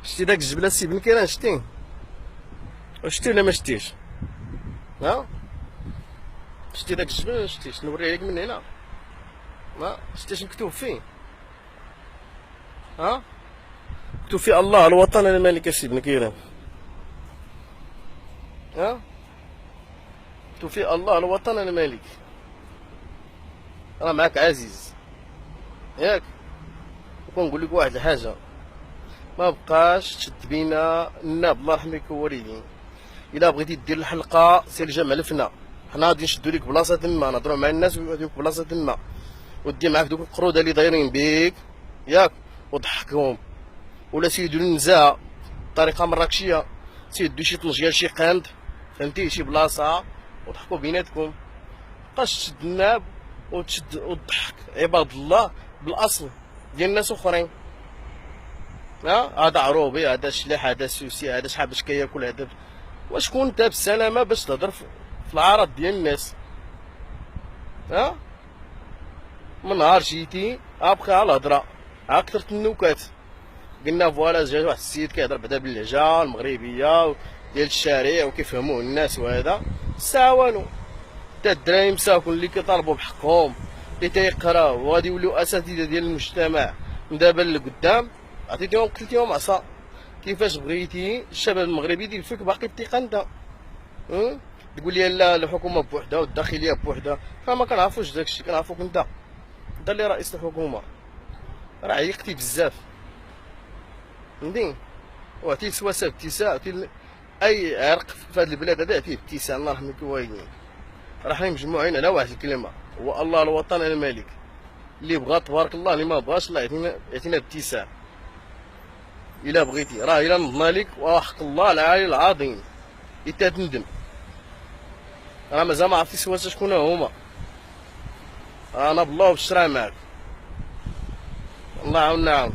شتي داك الجبله سي بن كيران شتيه؟ شتي ولا ما شتيش؟ ها شتي داك الجبل ولا شتيش؟ نوريه لك من هنا. ما شتيش مكتوب فيه؟ ها مكتوب فيه الله الوطن الملك سي بن كيران. ها مكتوب فيه الله الوطن الملك. راه معاك عزيز ياك. وكنقول لك واحد الحاجه، ما بقاش تشد بينا الناب الله يرحم لك الوالدين. الا بغيتي دير الحلقه سير جامع الفنا، حنا غادي نشدو لك بلاصه تما نهضروا مع الناس ويوديوك بلاصه تما، ودي معاك دوك القروده اللي دايرين بيك ياك وضحكهم. ولا سيدو النزاهه بطريقه مراكشيه، سيدو شي طنجيال شي قند فهمتي شي بلاصه وضحكوا بيناتكم. مابقاش تشد الناب وتشد وتضحك عباد الله بالاصل ديال الناس اخرين. هذا عروبي، هذا شلاح، هذا سوسي، هذا شحال باش كياكل، هذا وشكون انت بالسلامه باش تهضر في العرض ديال الناس؟ من نهار جيتي ابقى على الهضره كثرت النكات. قلنا فوالا جا واحد السيد كيهضر بعدا باللهجه المغربيه ديال الشارع وكيفهموه الناس، وهذا الساعه والو. حتى الدراري مساكن اللي كيطالبوا بحقهم اللي تيقراو وغادي يوليو اساتذه ديال المجتمع من دابا لقدام، عطيتيهم قتلتيهم عصا. كيفاش بغيتي الشباب المغربي يدير فيك باقي الثقه انت؟ تقول لي لا الحكومه بوحدها والداخليه بوحدها، فما كنعرفوش داكشي، كنعرفوك انت اللي رئيس الحكومه. راه عيقتي بزاف فهمتي، وعطي سواسه ابتساع، عطي اي عرق في هذه البلاد هذا عطيه ابتساع الله يرحم الوالدين. راه حنا مجموعين على واحد الكلمه، هو الله الوطن الملك. اللي بغى تبارك الله، اللي ما بغاش الله يعطينا ابتساع. الا بغيتي راه الا نضنا لك وحق الله العلي العظيم انت تندم. راه مازال ما عرفتي سواسه شكون هما. انا بالله بالشرع معاك، الله يعاوننا.